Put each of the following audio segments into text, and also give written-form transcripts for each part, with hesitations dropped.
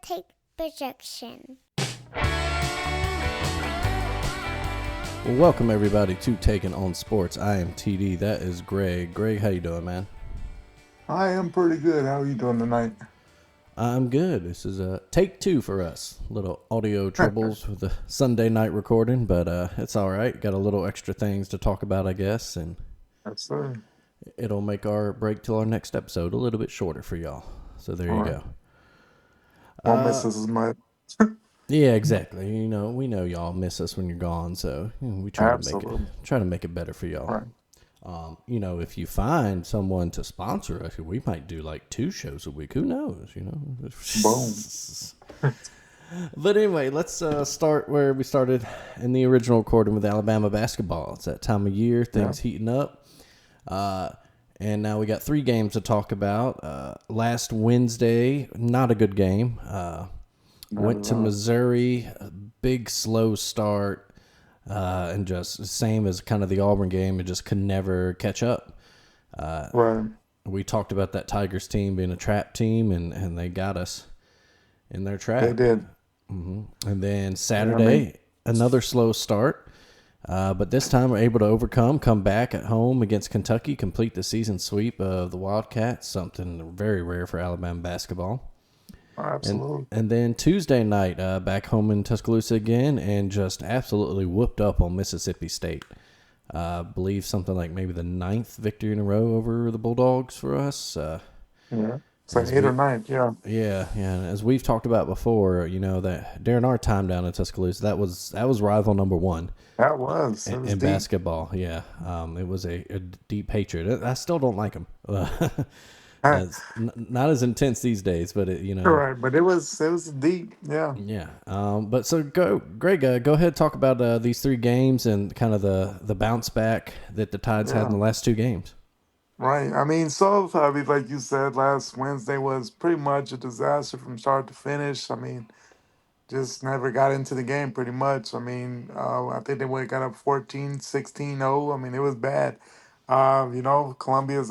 take projection. Well, welcome everybody to Taking on Sports. I am TD. That is Greg. Greg, how you doing, man? I am pretty good. How are you doing tonight? I'm good. This is take two for us. Little audio troubles with the Sunday night recording, but it's all right. Got a little extra things to talk about, I guess, and Yes, sir. it'll make our break till our next episode a little bit shorter for y'all. So there All you right. go. Won't miss us as much. Yeah, exactly. You know, we know y'all miss us when you're gone, so we try Absolutely. to make it better for y'all. Right. If you find someone to sponsor us, we might do like 2 shows a week. Who knows? Boom. But anyway, let's start where we started in the original recording with Alabama basketball. It's that time of year, things heating up. And now we got 3 games to talk about. Last Wednesday, not a good game. Went to Missouri, a big slow start. And just same as kind of the Auburn game, it just could never catch up. Right. We talked about that Tigers team being a trap team, and they got us in their trap. They did. And then Saturday, another slow start, but this time we're able to come back at home against Kentucky, complete the season sweep of the Wildcats, something very rare for Alabama basketball. Absolutely. And then Tuesday night, back home in Tuscaloosa again, and just absolutely whooped up on Mississippi State. I believe something like maybe the 9th victory in a row over the Bulldogs for us. Yeah. It's like 8 or 9. Yeah. Yeah. And as we've talked about before, that during our time down in Tuscaloosa, that was rival number 1 That was. It was in deep. basketball. Yeah. It was a deep hatred. I still don't like them. It's not as intense these days, but Right. But it was deep. Yeah. Yeah. But so Greg, go ahead, talk about these 3 games and kind of the bounce back that the Tides had in the last 2 games. Right. Like you said, last Wednesday was pretty much a disaster from start to finish. Just never got into the game pretty much. I think they would have got up 14, 16-0. It was bad. Columbia's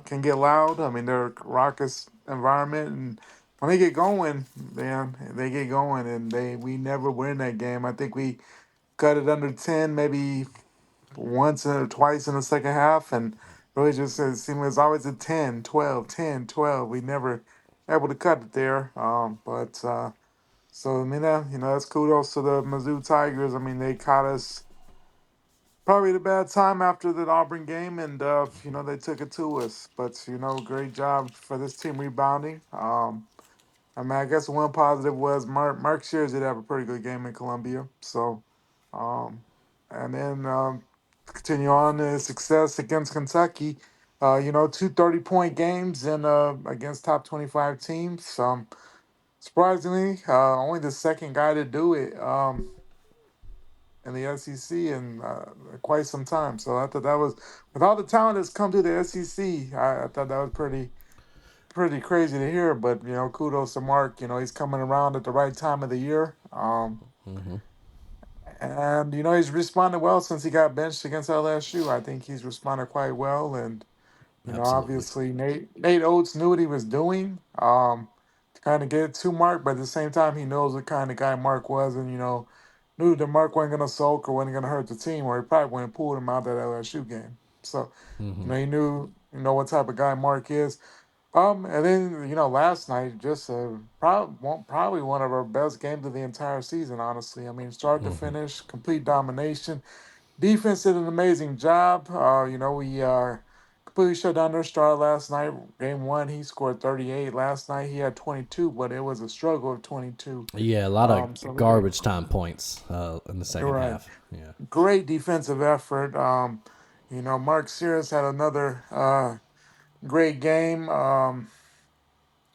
can get loud. They're a raucous environment, and when they get going, man, they get going, and we never win that game. I think we cut it under 10, maybe once or twice in the second half, and really just it seemed it was always a 10, 12, 10, 12. We never able to cut it there. That's kudos to the Mizzou Tigers. They caught us probably at a bad time after the Auburn game, and they took it to us. But great job for this team rebounding. I guess one positive was Mark Shears did have a pretty good game in Columbia. So, and then continue on the success against Kentucky. 2 30-point games and against top 25 teams. Surprisingly, only the second guy to do it in the SEC in quite some time. So I thought that was, with all the talent that's come to the SEC, I thought that was pretty crazy to hear. But kudos to Mark. He's coming around at the right time of the year. And he's responded well since he got benched against LSU. I think he's responded quite well, and Absolutely. obviously Nate Oates knew what he was doing. To kind of get it to Mark, but at the same time, he knows what kind of guy Mark was, and knew that Mark wasn't gonna sulk or wasn't gonna hurt the team, or he probably wouldn't have pulled him out of that LSU game. So, he knew what type of guy Mark is. And then last night, just probably one of our best games of the entire season. Honestly, start to finish, complete domination. Defense did an amazing job. We completely shut down their star last night. Game 1, he scored 38. Last night he had 22, but it was a struggle of 22. Yeah, a lot So of we did garbage time points in the second right. half. Yeah. Great defensive effort. Mark Sears had another great game.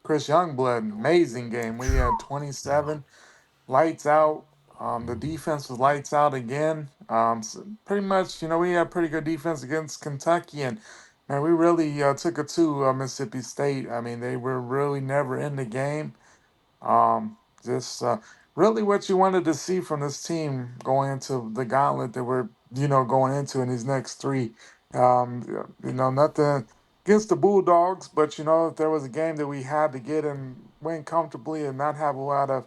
Chris Youngblood, amazing game. We had 27, lights out. The defense was lights out again. So pretty much, we had pretty good defense against Kentucky, and man, we really took it to Mississippi State. They were really never in the game. Just really what you wanted to see from this team going into the gauntlet that we're going into in these next 3. Nothing against the Bulldogs. But if there was a game that we had to get and win comfortably and not have a lot of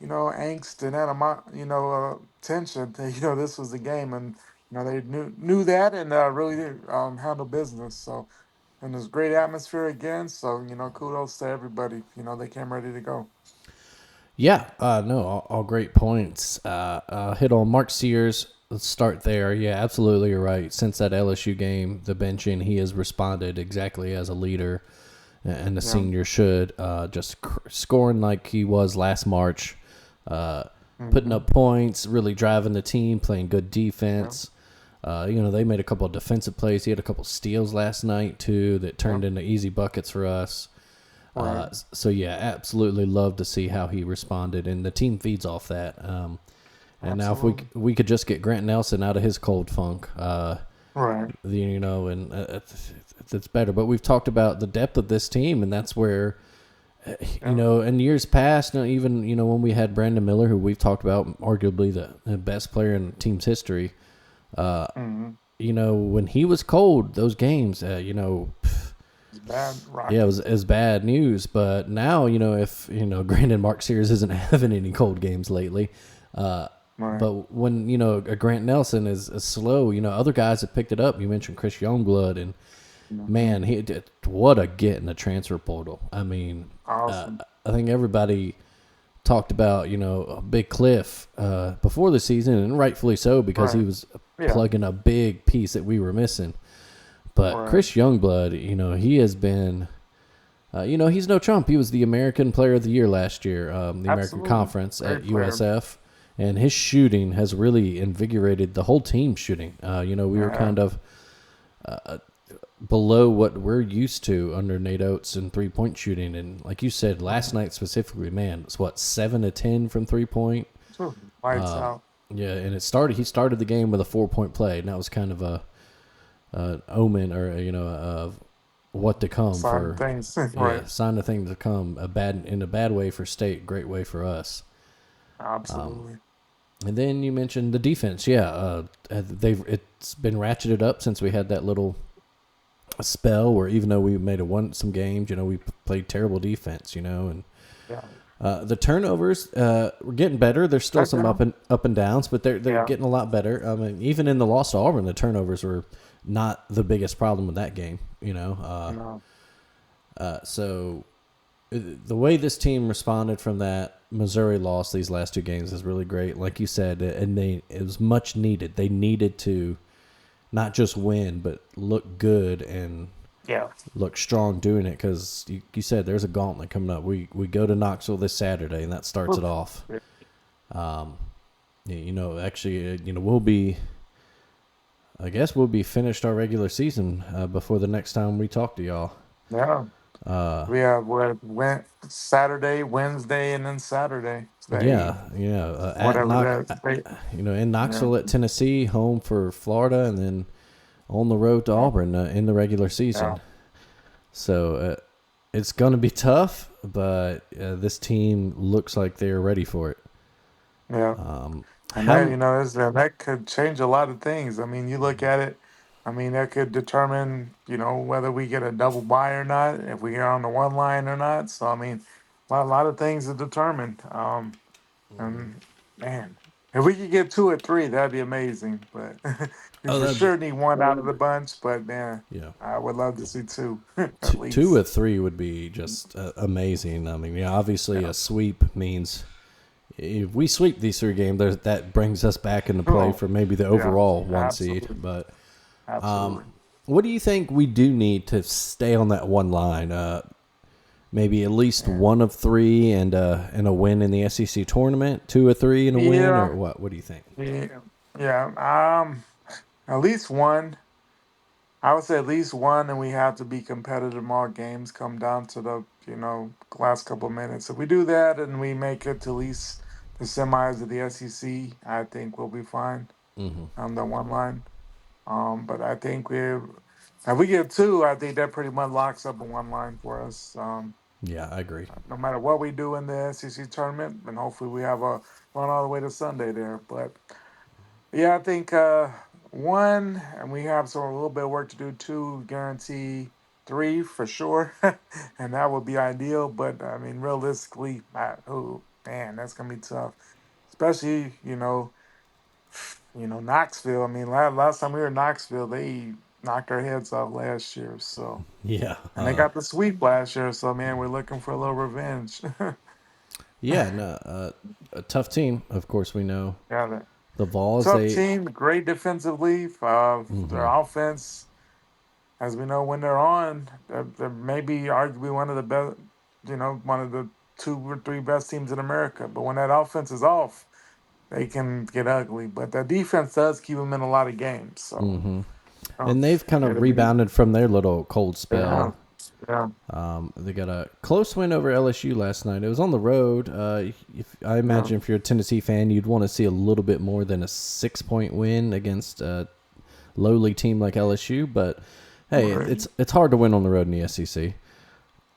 angst and tension, this was the game, and they knew that, and really handled business. So, and there's great atmosphere again. So kudos to everybody. They came ready to go. Yeah, no, all great points. Hit on Mark Sears. Let's start there. Yeah, absolutely, you're right. Since that LSU game, the benching, he has responded exactly as a leader, and the Yeah. senior should. Just scoring like he was last March, uh, putting Hmm. up points, really driving the team, playing good Yeah. defense. They made a couple of defensive plays. He had a couple of steals last night too that Yeah. turned into easy buckets for us. Right. So yeah, absolutely love to see how he responded, and the team feeds off that. And now if Absolutely. we could just get Grant Nelson out of his cold funk, Right. and it's better. But we've talked about the depth of this team, and that's where Yeah. in years past, even when we had Brandon Miller, who we've talked about, arguably the best player in the team's history. Hmm. When he was cold, those games, It's bad. yeah, Rocky. it was bad news. But now, if granted, Mark Sears isn't having any cold games lately. Uh, Right. but when a Grant Nelson is slow, other guys have picked it up. You mentioned Chris Youngblood, and Hmm. man, he did what a get in the transfer portal. I mean, Awesome. I think everybody talked about a Big Cliff before the season, and rightfully so because he Right. was Yeah. plugging a big piece that we were missing. But Right. Chris Youngblood, he has been he's no chump. He was the American Player of the Year last year, the American Absolutely. Conference at Great player. USF, and his shooting has really invigorated the whole team shooting. We were Yeah. kind of below what we're used to under Nate Oates in 3-point shooting, and like you said last night specifically, man, it's what 7 to 10 from 3-point. Sure. Lights out. Yeah, and he started the game with a 4-point play, and that was kind of a omen or of what to come Sign for. things. Yeah, Right. sign of things to come. In a bad way for State, great way for us. Absolutely. And then you mentioned the defense. Yeah, it's been ratcheted up since we had that little spell where even though we made some games, we played terrible defense. And Yeah. the turnovers we're getting better. There's still Cut some down. up and downs, but they're Yeah. getting a lot better. I mean, even in the loss to Auburn, the turnovers were not the biggest problem with that game. No. So the way this team responded from that Missouri loss these last two games is really great. Like you said, and it was much needed. They needed to not just win, but look good and Yeah. look strong doing it because you said there's a gauntlet coming up. We go to Knoxville this Saturday, and that starts it Oof. off. Yeah. Actually, we'll be. I guess we'll be finished our regular season before the next time we talk to y'all. Yeah. We have what went Saturday, Wednesday, and then Saturday. It's the Yeah, 8th. at Whatever that. in Yeah. Knoxville at Tennessee, home for Florida, and then on the road to Yeah. Auburn in the regular Yeah. season. So it's going to be tough, but this team looks like they're ready for it. Yeah. And that, How? that could change a lot of things. I mean, you look at it, I mean, that could determine, whether we get a double bye or not, if we get on the one line or not. So, I mean, a lot of things are determined. And man, if we could get two or three, that'd be amazing. But we Oh, for that'd be sure need one out of the bunch. But man, yeah. I would love to see two at Two or least. three would be just amazing. I mean, obviously Yeah. a sweep means if we sweep these three games, that brings us back into play Oh, for maybe the yeah. overall one seed. Absolutely. But Absolutely. what do you think we do need to stay on that one line? Maybe at least Yeah. one of three and a win in the SEC tournament, two or three and a win, Yeah. or what? What do you think? Yeah. Yeah. At least one. I would say at least one, and we have to be competitive in all games. Come down to the last couple of minutes. If we do that and we make it to at least the semis of the SEC, I think we'll be fine on the one line. But I think if we get two, I think that pretty much locks up a one line for us. Yeah, I agree. No matter what we do in the SEC tournament, and hopefully we have a run all the way to Sunday there. But yeah, I think one, and we have some a little bit of work to do. Two, guarantee three for sure, and that would be ideal. But I mean, realistically, oh man, that's gonna be tough, especially Knoxville. I mean, last time we were in Knoxville, they knocked our heads off last year. So, Yeah. and they got the sweep last year. So, man, we're looking for a little revenge. Yeah. No. A tough team. Of course, we know Yeah, the Vols. tough They. team, great defensively. Their offense, as we know, when they're on, they're maybe arguably one of the best, one of the two or three best teams in America. But when that offense is off, they can get ugly. But the defense does keep them in a lot of games. So And they've kind of it'll be, rebounded from their little cold yeah, spell. yeah, They got a close win over LSU last night. It was on the road. If I yeah. imagine if you're a Tennessee fan, you'd want to see a little bit more than a 6-point win against a lowly team like LSU. But hey, Right. it's hard to win on the road in the SEC.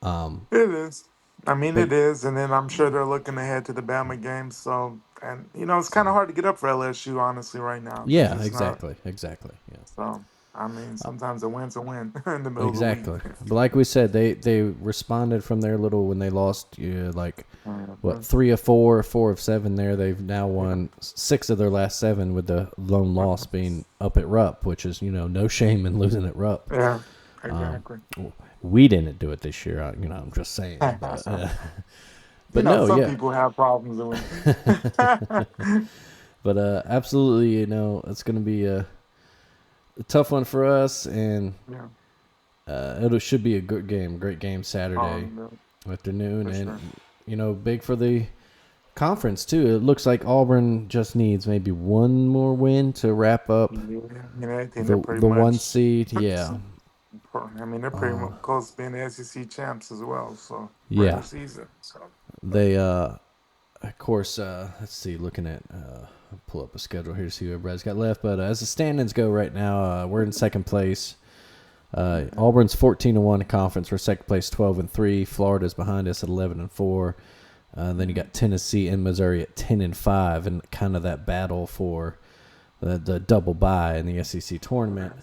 It is. I mean, But it is. And then I'm sure they're looking ahead to the Bama game. So, and, it's kind of hard to get up for LSU, honestly, right now. They're yeah, just not. exactly. Yeah. So, I mean, sometimes a win's a win in the middle of the week. Exactly. But like we said, they responded from their little when they lost like Mhm. 3 of 4, 4 of 7 there. They've now Yeah. won 6 of their last 7 with the lone loss being up at Rupp, which is, no shame in losing at Rupp. Yeah, exactly. We didn't do it this year. I'm just saying. But but no, Some yeah. people have problems with But absolutely, it's going to be a tough one for us, and Yeah. it should be a good game, great game Saturday No, afternoon, for and sure. big for the conference too. It looks like Auburn just needs maybe one more win to wrap up Yeah, I think they're the pretty the one much. seed. Yeah, I mean, they're pretty much close to being the SEC champs as well. So regular yeah. season. So They of course, let's see. Looking at I'll pull up a schedule here to see who everybody's got left. But as the standings go right now, we're in second place. Auburn's 14-1 in conference. We're second place, 12-3. Florida's behind us at 11-4. Then you got Tennessee and Missouri at 10-5, and kind of that battle for the double bye in the SEC tournament.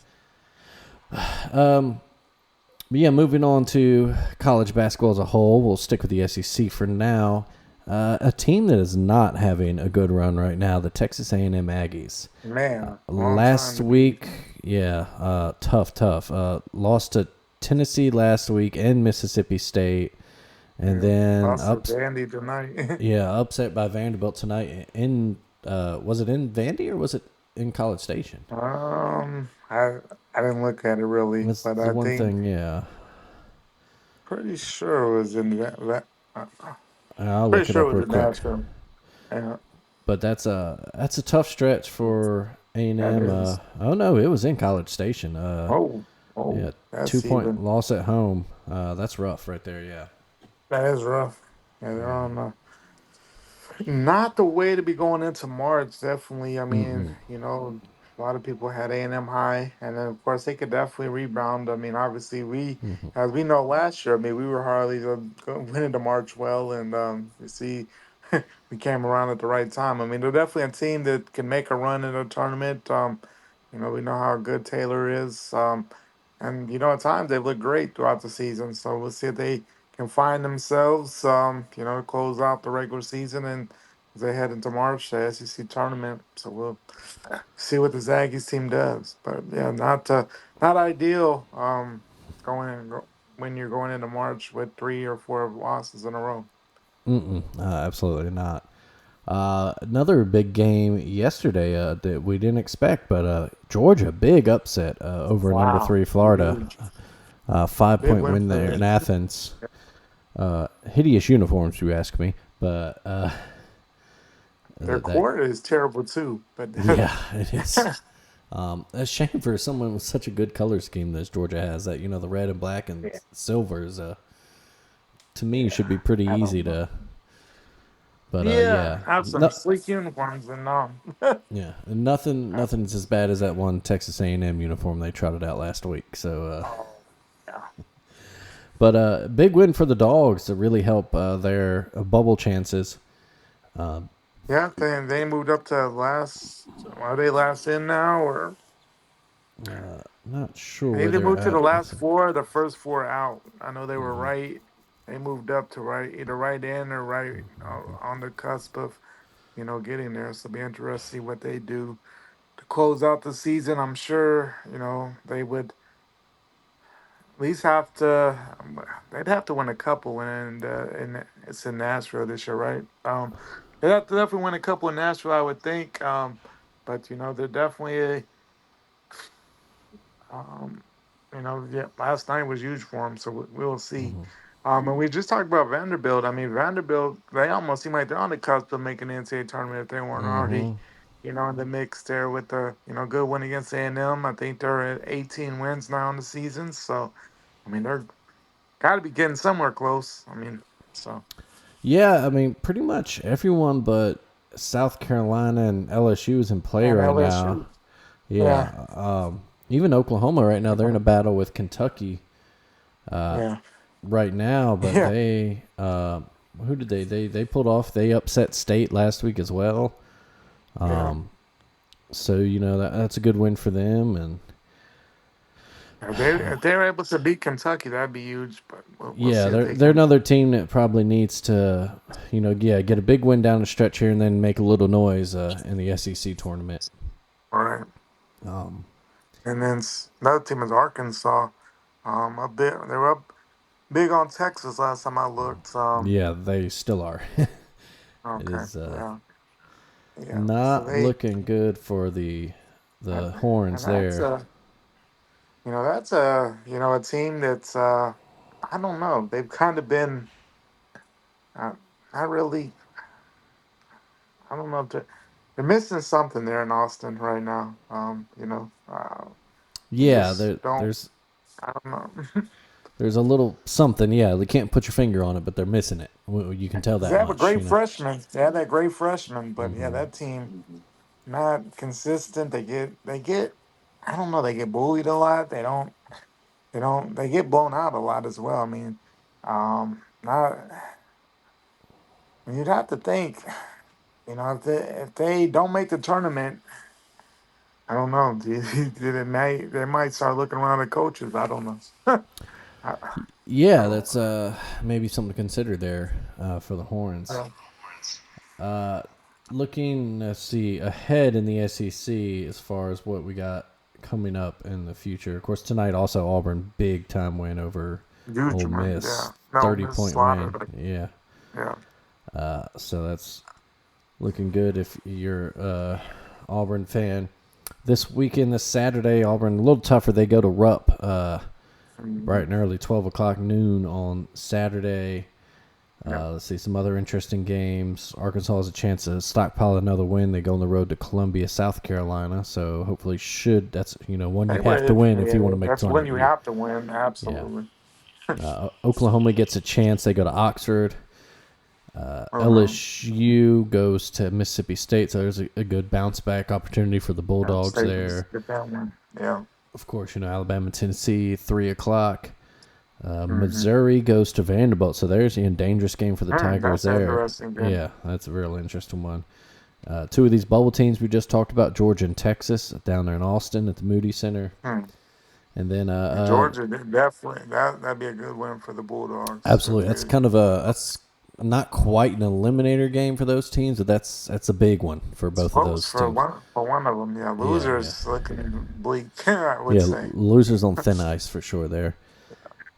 But yeah, moving on to college basketball as a whole, we'll stick with the SEC for now. A team that is not having a good run right now, the Texas A&M Aggies. man, long time Last to be. week, yeah, tough. Lost to Tennessee last week and Mississippi State, and then Lost to Vandy tonight. upset by Vanderbilt tonight. Was it in Vandy or was it in College Station? I didn't look at it really, That's but the I one think thing. Yeah, pretty sure it was in I'll pretty look it sure up it was real in quick. Nashville. Yeah, But that's a tough stretch for that A&M. is. Oh no, it was in College Station. Oh, Yeah, that's 2-point even. loss at home. That's rough right there. Yeah. That is rough. Yeah, they're on. Not the way to be going into March, definitely. I mean, a lot of people had A&M high, and then of course they could definitely rebound. I mean, obviously as we know last year, I mean, we were hardly went into March well, and you see, we came around at the right time. I mean, they're definitely a team that can make a run in a tournament. We know how good Taylor is, and at times they've looked great throughout the season. So we'll see if they can find themselves, to close out the regular season and as they head into March, the SEC tournament. So we'll see what the Zaggies team does. But yeah, not ideal. When you're going into March with 3 or 4 losses in a row. Absolutely not. Another big game yesterday that we didn't expect, but Georgia, big upset over number Wow, 3 Florida. huge, 5 big point win win for there in them. Athens. Hideous uniforms, you ask me, but Their that court is terrible too, but yeah, it is. A shame for someone with such a good color scheme that Georgia has. That the red and black and yeah, silver is to me should yeah, be pretty I easy don't know. to. But Yeah, yeah, have some no, sleek uniforms and yeah, and nothing's as bad as that one Texas A&M uniform they trotted out last week. So, oh yeah. but big win for the Dogs to really help their bubble chances. Yeah, they moved up to last. Are they last in now or? Not sure They where either they're moved to the at. last four or the first four out. I know they were right. They moved up to right, either right in or right on the cusp of, getting there. So it'll be interesting to see what they do to close out the season. I'm sure, they would at least have to. They'd have to win a couple, and it's in Nashville this year, right? They'd have to definitely win a couple in Nashville, I would think. But they're definitely Um, yeah, last night was huge for him, so we'll see. And we just talked about Vanderbilt. I mean, Vanderbilt, they almost seem like they're on the cusp of making the NCAA tournament if they weren't already, Mm-hmm. in the mix there with the, good win against A&M. I think they're at 18 wins now in the season. So, I mean, they're got to be getting somewhere close. I mean, so. Yeah, I mean, pretty much everyone but South Carolina and LSU is in play And right now. LSU. Yeah, Yeah, even Oklahoma right now, they're in a battle with Kentucky yeah, right now, but yeah, they who did they pulled off? They upset State last week as well. yeah. So that's a good win for them, and If they're able to beat Kentucky, that'd be huge. But we'll yeah, see if they're they they're can. another team that probably needs to, get a big win down the stretch here and then make a little noise in the SEC tournament. All right. Um, And then another team is Arkansas. They were up big on Texas last time I looked. yeah, they still are. It Okay, is yeah, yeah. So not they, looking good for the and Horns there. that's a team that's I don't know. They've kind of been uh, not really. I don't know if they're missing something there in Austin right now. They Yeah, just there, don't. there's I don't know. there's a little something. Yeah, they can't put your finger on it, but they're missing it. You can tell 'Cause they that have a much. great freshman. They have that great freshman, but yeah, Hmm. that team not consistent. They get I don't know, they get bullied a lot. They get blown out a lot as well. I mean, not you'd have to think, if they don't make the tournament, I don't know. They might start looking around at coaches. I don't know. I, I Yeah, don't that's maybe something to consider there for the Horns. know. Looking, let's see, ahead in the SEC as far as what we got coming up in the future. Of course, tonight also Auburn, big time win over Huge Ole man, Miss, yeah. No, Miss 30-point Slaughter. win. Yeah, Yeah. so that's looking good if you're Auburn fan. This weekend, this Saturday, Auburn a little tougher. They go to Rupp bright Mhm. and early, 12 o'clock noon on Saturday. Yeah. Let's see some other interesting games. Arkansas has a chance to stockpile another win. They go on the road to Columbia, South Carolina. So hopefully, that's one you They have to would. win if you want Yeah, to make that's when tournament. you have to win. Yeah. Absolutely. Oklahoma gets a chance. They go to Oxford. Uh-huh. LSU goes to Mississippi State. So there's a good bounce back opportunity for the Yeah, Bulldogs State was there. get that one. Yeah. Of course, Alabama, Tennessee, 3 o'clock. Mm-hmm. Missouri goes to Vanderbilt, so there's a dangerous game for the Tigers That's an there. interesting game. Yeah, that's a real interesting one. Two of these bubble teams we just talked about, Georgia and Texas, down there in Austin at the Moody Center. Hmm. And then, And Georgia, definitely that'd be a good win for the Bulldogs if absolutely, that's they. kind of that's not quite an eliminator game for those teams, but that's a big one for It's both of close those for teams. one of them. Yeah, Yeah, yeah. losers looking bleak. I would Yeah, say. losers on thin ice for sure there.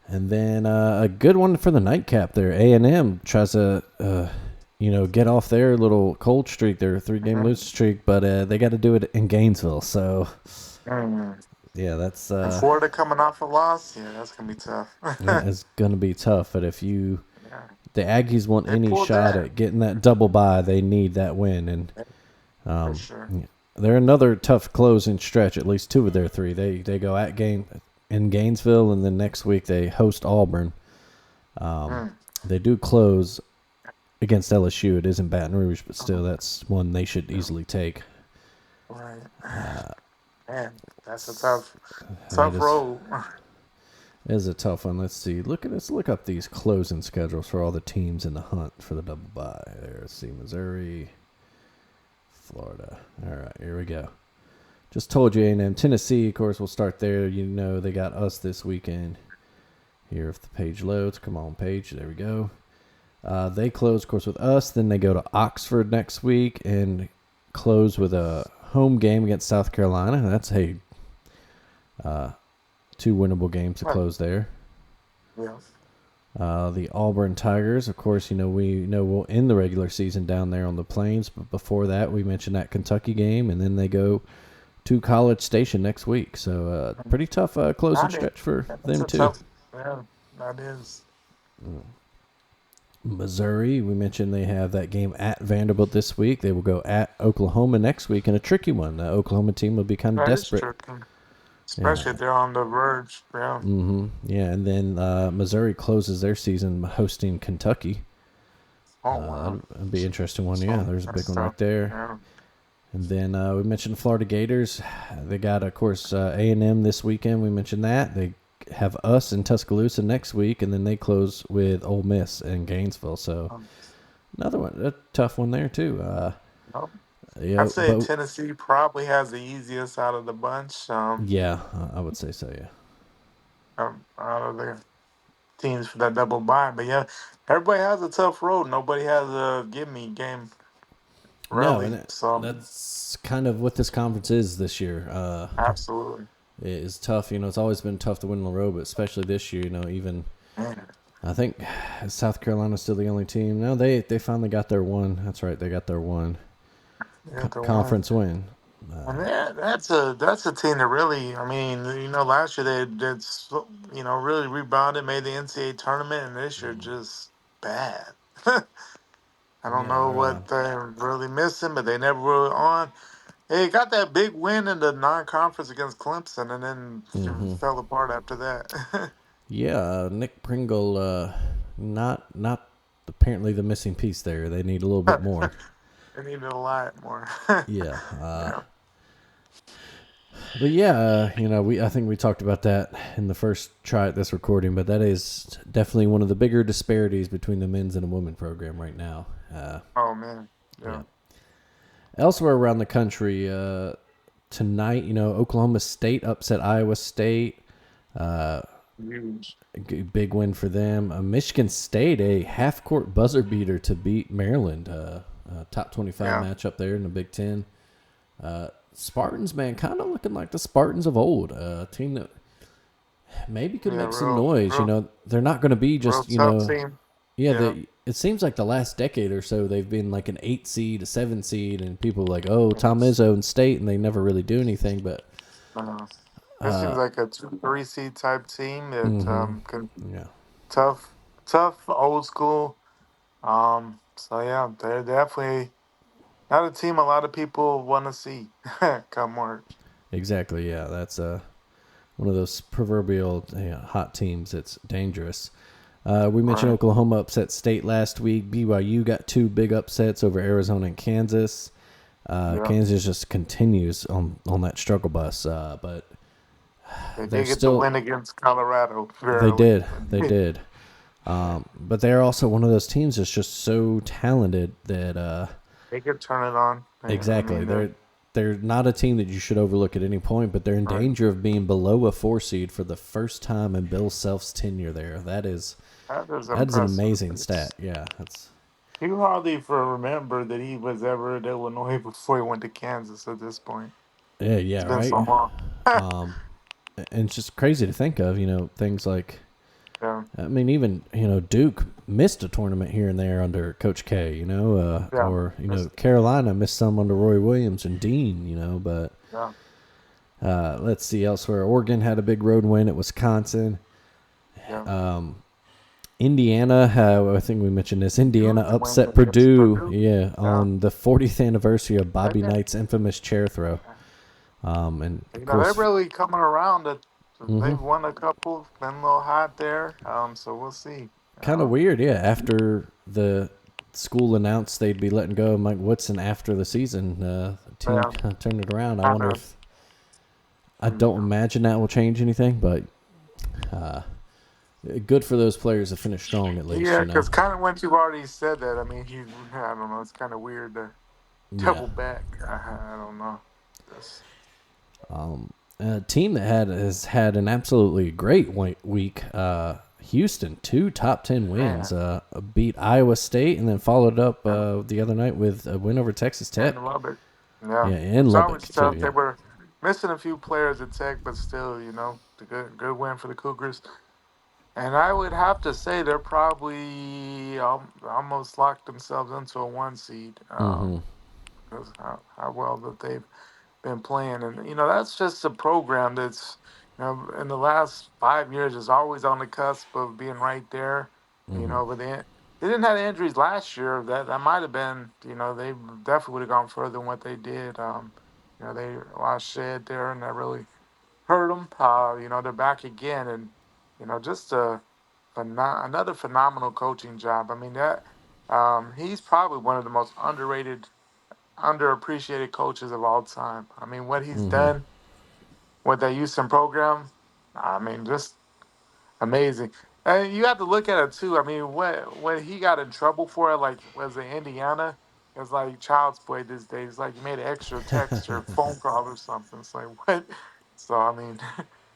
And then a good one for the nightcap there. A&M tries to, get off their little cold streak, their 3-game Mm-hmm. losing streak, but they got to do it in Gainesville. So, Mm. yeah, that's And Florida coming off a loss, yeah, that's gonna be tough. it's going to be tough. But if Yeah, the Aggies want they any pulled shot that at getting that double bye, they need that win. And for sure. yeah, they're another tough closing stretch. At least 2 of their 3. They go in Gainesville, and then next week they host Auburn. Mm. They do close against LSU. It is in Baton Rouge, but still, Uh-huh. that's one they should Yeah, easily take. right. Man, that's a That tough is road. a tough one. Let's look up these closing schedules for all the teams in the hunt for the double bye. There, let's see, Missouri, Florida. All right, here we go. just told you A&M. Tennessee, of course, we'll start there. You know they got us this weekend. Here, if the page loads. Come on, page. There we go. They close, of course, with us. Then they go to Oxford next week and close with a home game against South Carolina. That's, hey, 2 winnable games to close there. Yeah. The Auburn Tigers, of course, we know we'll end the regular season down there on the Plains. But before that, we mentioned that Kentucky game, and then they go to College Station next week. So pretty tough closing stretch for them too. Yeah, that is. Missouri, we mentioned they have that game at Vanderbilt this week. They will go at Oklahoma next week in a tricky one. The Oklahoma team will be kind of desperate. Especially if they're on the verge. Yeah. Yeah, and then Missouri closes their season hosting Kentucky. Oh, wow. That'd be an interesting one. Yeah, there's a big one right there. Yeah. And then we mentioned Florida Gators. They got, of course, A&M this weekend. We mentioned that. They have us in Tuscaloosa next week, and then they close with Ole Miss in Gainesville. So another one, a tough one there too. I'd say Tennessee probably has the easiest out of the bunch. Yeah, I would say so. Yeah. Out of the teams for that double bye, but yeah, everybody has a tough road. Nobody has a give me game. Really, no, and so that's kind of what this conference is this year. Absolutely. It is tough. It's always been tough to win on the road, but especially this year, even I think South Carolina's still the only team. No, they finally got their one. That's right. They got their one conference win. And that's a team that really, last year they did, really rebounded, made the NCAA tournament, and this year just bad. I don't know what they're really missing, but they never really on. They got that big win in the non-conference against Clemson, and then fell apart after that. Yeah, Nick Pringle, not apparently the missing piece there. They need a little bit more. They need a lot more. Yeah. But yeah, I think we talked about that in the first try at this recording, but that is definitely one of the bigger disparities between the men's and the women program right now. Oh man. Yeah. Elsewhere around the country, tonight, Oklahoma State upset Iowa State. Huge. Big win for them. Michigan State, a half-court buzzer beater to beat Maryland. Top 25 matchup there in the Big Ten. Spartans, man, kind of looking like the Spartans of old. A team that maybe could make some noise. They're not going to be just, team. It seems like the last decade or so they've been like an 8 seed, a 7 seed, and people are like, oh, Tom Izzo and State, and they never really do anything. But this seems like a 2-3 seed type team that tough, old school. So yeah, they're definitely not a team a lot of people want to see come March. Exactly. Yeah, that's one of those proverbial hot teams that's dangerous. We mentioned Oklahoma upset State last week. BYU got 2 big upsets over Arizona and Kansas. Kansas just continues on that struggle bus, but they did get the win against Colorado. They did. But they're also one of those teams that's just so talented that they could turn it on. Exactly. They're not a team that you should overlook at any point, but they're in danger of being below a 4 seed for the first time in Bill Self's tenure there. That is an amazing stat. Yeah, that's. You hardly remember that he was ever at Illinois before he went to Kansas at this point. Yeah, it's right. Been so long. And it's just crazy to think of, things like. Yeah. I mean, even Duke missed a tournament here and there under Coach K. Or Carolina missed some under Roy Williams and Dean. But let's see elsewhere. Oregon had a big road win at Wisconsin. Yeah. Indiana, I think we mentioned this. Indiana upset Purdue. On the 40th anniversary of Bobby Knight's infamous chair throw. And of course, they're really coming around. They've won a couple, been a little hot there. So we'll see. Kind of weird, yeah. After the school announced they'd be letting go of Mike Woodson after the season, the team turned it around. I wonder if. I don't imagine that will change anything, but good for those players to finish strong at least. Yeah, because kind of once you've already said that, I don't know. It's kind of weird to double back. I don't know. A team that has had an absolutely great week. Houston, 2 top 10 wins. Man, Beat Iowa State and then followed up the other night with a win over Texas and Tech. Lubbock. Yeah, Yeah, and it's Lubbock always too. tough. They Yeah. were missing a few players at Tech, but still, the good win for the Cougars. And I would have to say they're probably almost locked themselves into a 1 seed Mm-hmm. because how well that they've been playing. And, that's just a program that's, in the last 5 years is always on the cusp of being right there. Mm-hmm. But they didn't have injuries last year. That might have been, they definitely would have gone further than what they did. They lost Shed there, and that really hurt them. They're back again, and just another phenomenal coaching job. I mean that he's probably one of the most underrated, underappreciated coaches of all time. I mean what he's Mm-hmm. done with that Houston program. I mean just amazing. And you have to look at it too. I mean when he got in trouble for it, like was it Indiana? It's like child's play these days. It's like you made an extra text or phone call or something. It's like what? So I mean,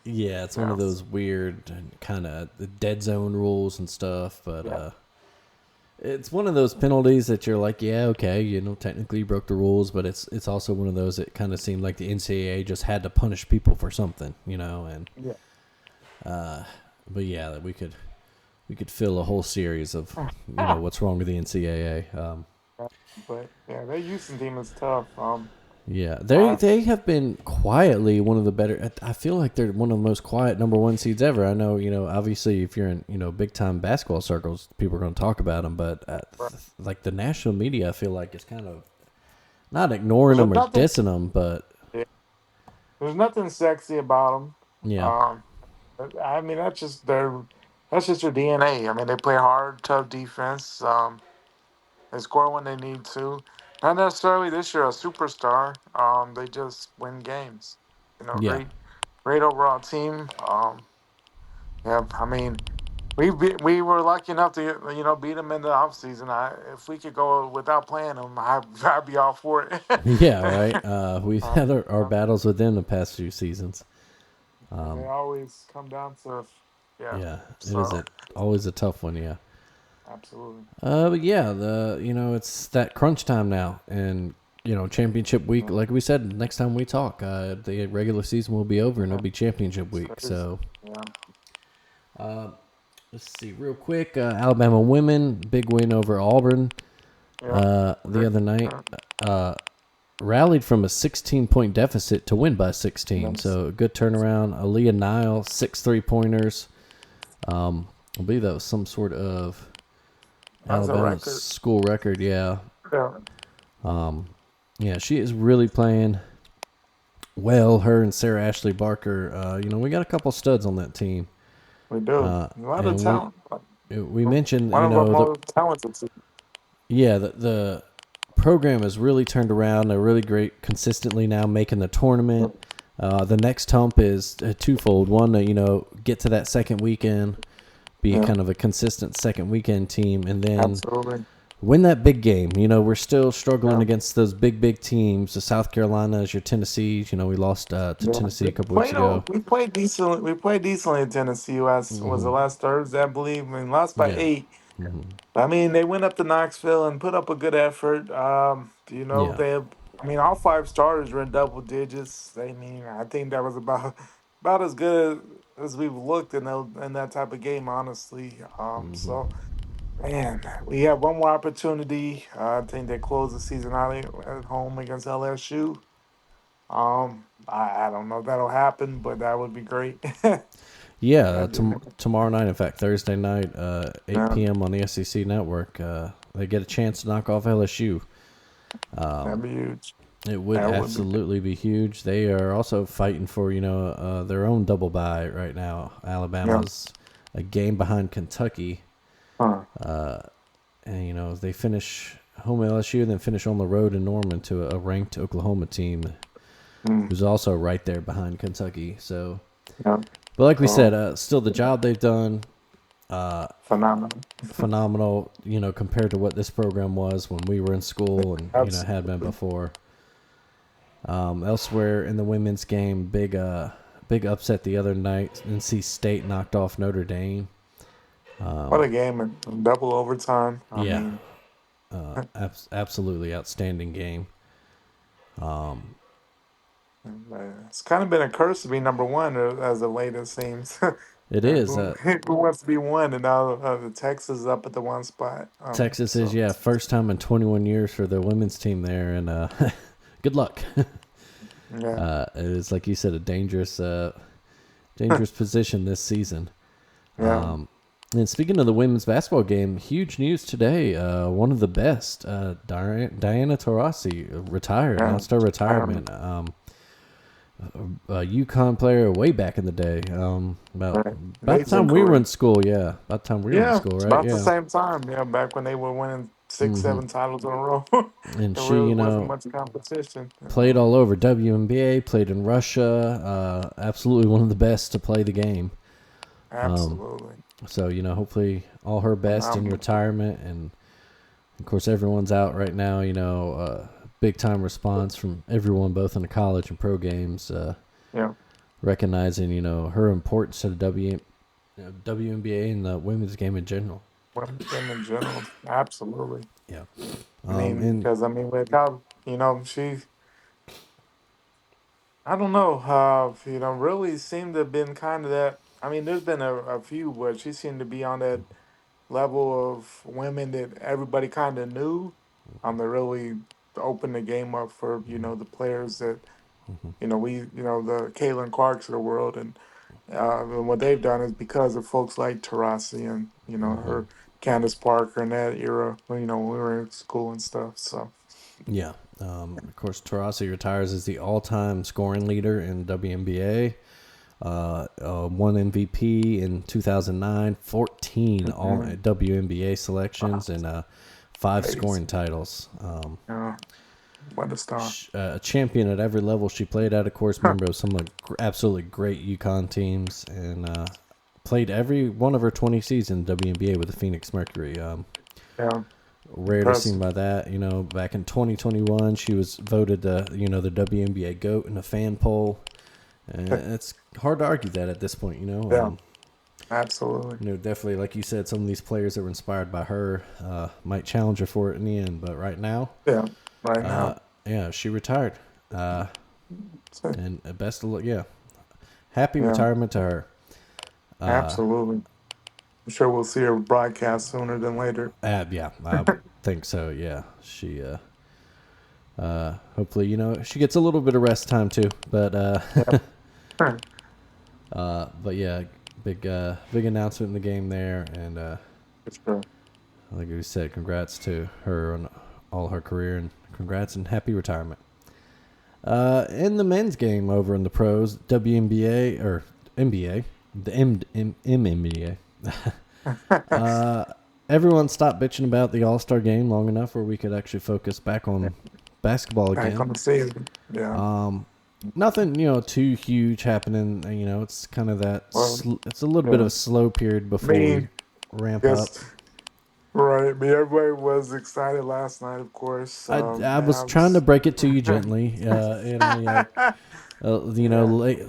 Yeah, it's one yeah, of those weird kind of dead zone rules and stuff, but yeah. it's one of those penalties that you're like, yeah, okay, technically you broke the rules, but it's also one of those that kind of seemed like the NCAA just had to punish people for something, and Yeah. but yeah, that we could fill a whole series of what's wrong with the NCAA. But yeah, their Houston team is tough. Yeah, they I, they have been quietly one of the better. I feel like they're one of the most quiet number one seeds ever. I know, obviously if you're in big time basketball circles, people are going to talk about them. But like the national media, I feel like it's kind of not ignoring there's them or nothing. dissing them, but Yeah, there's nothing sexy about them. yeah, Um, but, I mean that's just their DNA. I mean they play hard, tough defense. They score when they need to. Not necessarily this year a superstar. They just win games. yeah, Great overall team. Yeah, I mean. We were lucky enough to beat them in the offseason. If we could go without playing them, I'd be all for it. yeah, right. We've uh, had our uh, battles with them the past few seasons. and they always come down to yeah. Yeah, it is So always a tough one. Yeah. absolutely. But yeah, it's that crunch time now, and championship week. Yeah, Like we said, next time we talk, the regular season will be over, and it'll yeah, be championship it's week. crazy. So Yeah, let's see, real quick. Alabama women big win over Auburn yeah. the Great. other night. Yeah. Rallied from a 16-point deficit to win by 16. That's, So a good turnaround. Aaliyah Nile 6 3-pointers. I believe that was some sort of that's a Alabama record. school record. Yeah. Yeah, Yeah, she is really playing well. Her and Sarah Ashley Barker. We got a couple studs on that team. we do. A lot of And we talent. we mentioned, One of our most talented teams. the program has really turned around. They're really great consistently now, making the tournament. The next hump is twofold. One, get to that second weekend, be Yeah, kind of a consistent second weekend team, and then absolutely. win that big game. We're still struggling Yeah. against those big teams. The South Carolinas, your Tennessees. We lost to Yeah, Tennessee a couple weeks ago. we played decently. We played decently in Tennessee. Was the last Thursday, I believe. I mean, lost by Yeah, 8. I mean, they went up to Knoxville and put up a good effort. yeah, they. I mean, all 5 starters were in double digits. I mean, I think that was about as good as we've looked in that type of game, honestly. So man, we have one more opportunity. I think they close the season out at home against LSU. I don't know if that'll happen, but that would be great. yeah. That'd be amazing. Tomorrow night, in fact, Thursday night, 8 Yeah, p.m. on the SEC Network, they get a chance to knock off LSU. that'd be huge. It would That would be. absolutely be huge. They are also fighting for their own double bye right now. Yeah. Alabama's a game behind Kentucky, Huh. and they finish home LSU, and then finish on the road in Norman to a ranked Oklahoma team, Mm. who's also right there behind Kentucky. So, Yeah. but like we So said, still the job they've done, phenomenal. phenomenal. Compared to what this program was when we were in school, and That's had been before. Elsewhere in the women's game, big upset the other night. NC State knocked off Notre Dame. What a game in double overtime. I Yeah, mean, absolutely outstanding game. it's kind of been a curse to be number one as of late, it seems. It is. Who wants to be one? And now the Texas is up at the one spot. Texas is, yeah, first time in 21 years for the women's team there, and good luck. Yeah, It is, like you said, a dangerous position this season. yeah, And speaking of the women's basketball game, huge news today. One of the best, Diana Taurasi, retired, yeah. announced her retirement. A UConn player way back in the day. About Right. about the Amazing time we were career. in school, yeah. About the time we were in Yeah, school, it's right? about the Yeah. same time. Yeah, back when they were winning six, hmm 7 titles in a row. And There she, really wasn't much competition. played all over WNBA, played in Russia. Absolutely one of the best to play the game. Absolutely. So, hopefully all her best in Phenomenal. retirement. And, of course, everyone's out right now, big time response from everyone, both in the college and pro games, Yeah. recognizing, her importance to the WNBA and the women's game in general. Women's game in general. Absolutely. Yeah. I mean, And because I mean, without she, I don't know, really seemed to have been kind of that. I mean, there's been a few, but she seemed to be on that level of women that everybody kind of knew. That really opened the game up for the players that the Caitlin Clarks of the world, and what they've done is because of folks like Tarasi and her Candace Parker in that era. When we were in school and stuff. So yeah. Of course, Taurasi retires as the all-time scoring leader in WNBA. Won MVP in 2009, 14 all mhm. WNBA Wow, selections, and 5 crazy. scoring titles. Yeah, what a star. A champion at every level she played at. Of course, member of some absolutely great UConn teams, and played every one of her 20 seasons in WNBA with the Phoenix Mercury. Yeah, Rare to see impressive. by that. Back in 2021, she was voted the WNBA GOAT in a fan poll. And it's hard to argue that at this point. Yeah, absolutely. Definitely, like you said, some of these players that were inspired by her might challenge her for it in the end. But right now, Yeah, right now. yeah, she retired. So, And best of luck. Yeah, happy yeah, retirement to her. absolutely. I'm sure we'll see her broadcast sooner than later. Yeah, I think so. Yeah, she. Hopefully, she gets a little bit of rest time too. Yeah, But yeah, big announcement in the game there, and for sure. like we said, congrats to her on all her career, and congrats and happy retirement. In the men's game over in the pros, WNBA or NBA, the MNBA. Everyone stopped bitching about the All-Star game long enough where we could actually focus back on basketball Back again. on the season. Yeah. Nothing, too huge happening. It's kind of that. Well, It's a little bit of yeah. a slow period before we Me, ramp up. just right. Me, everybody was excited last night, of course. I was trying to Mavs. break it to you gently. Yeah.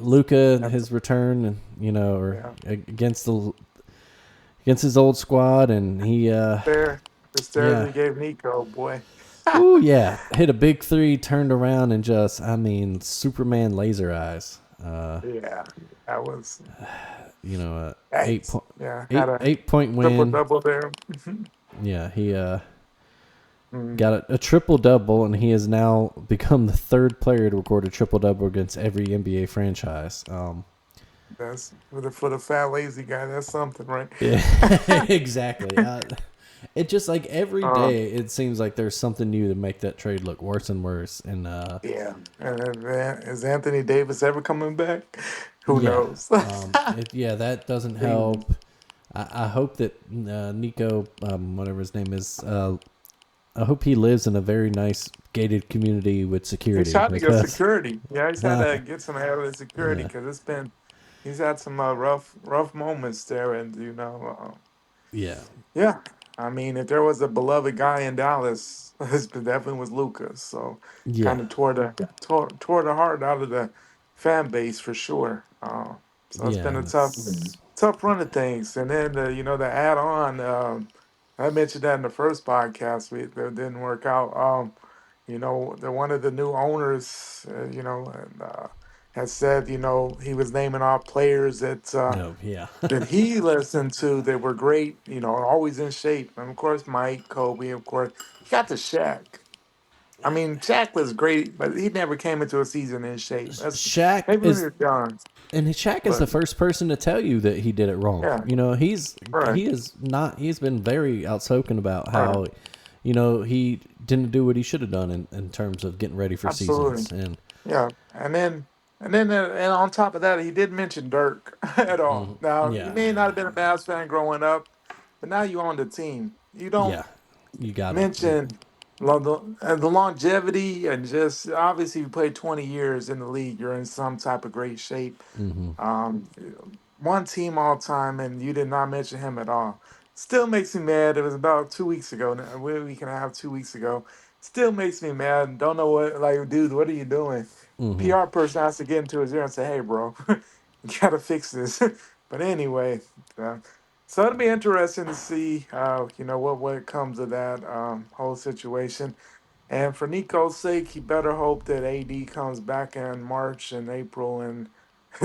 Luca, That's, his return, and or yeah. against his old squad, and he, There. The stairs yeah, he gave Nico, boy. ooh, yeah, hit a big three, turned around, and just, Superman laser eyes. Yeah. That was Eight yikes. point, Yeah. Had a 8 point triple win. double there. Yeah, he Mm, got a triple double, and he has now become the third player to record a triple double against every NBA franchise. that's for the fat lazy guy. That's something, right? Yeah, exactly. It just like every Um, day, it seems like there's something new to make that trade look worse and worse. And yeah. And is Anthony Davis ever coming back? Who yeah, knows? that doesn't Please. help. I hope that Nico, whatever his name is, I hope he lives in a very nice gated community with He's security trying to get because, security. Yeah, he's had uh, to get some help with security yeah, because he's had some rough moments there, and yeah. yeah. I mean, if there was a beloved guy in Dallas, it definitely was Lucas. So Yeah. kind of tore the heart out of the fan base for sure. So it's Yeah, been a and it's tough run of things. And then the add on, I mentioned that in the first podcast, that didn't work out. The one of the new owners, has said, he was naming off players no, yeah. that he listened to that were great, always in shape. And of course, Mike, Kobe, of course. He got to Shaq. I mean, Shaq was great, but he never came into a season in shape. That's Shaq maybe when is you're young, and Shaq is but the first person to tell you that he did it wrong. yeah, He right, is not. He's been very outspoken about right, how, he didn't do what he should have done in terms of getting ready for absolutely, seasons. And yeah. And on top of that, he didn't mention Dirk at all. Now he yeah, may not have been a Mavs fan growing up, but now you own the team. You don't yeah, you got it. mention the longevity and just obviously you played 20 years in the league. You're in some type of great shape. Um, One team all time, and you did not mention him at all. Still makes me mad. It was about 2 weeks ago, a week and a half, 2 weeks ago. Still makes me mad. Don't know what, like, dude, what are you doing? PR person has to get into his ear and say, hey, bro, you gotta fix this. But anyway, uh, so it'll be interesting to see, what comes of that whole situation. And for Nico's sake, he better hope that AD comes back in March and April and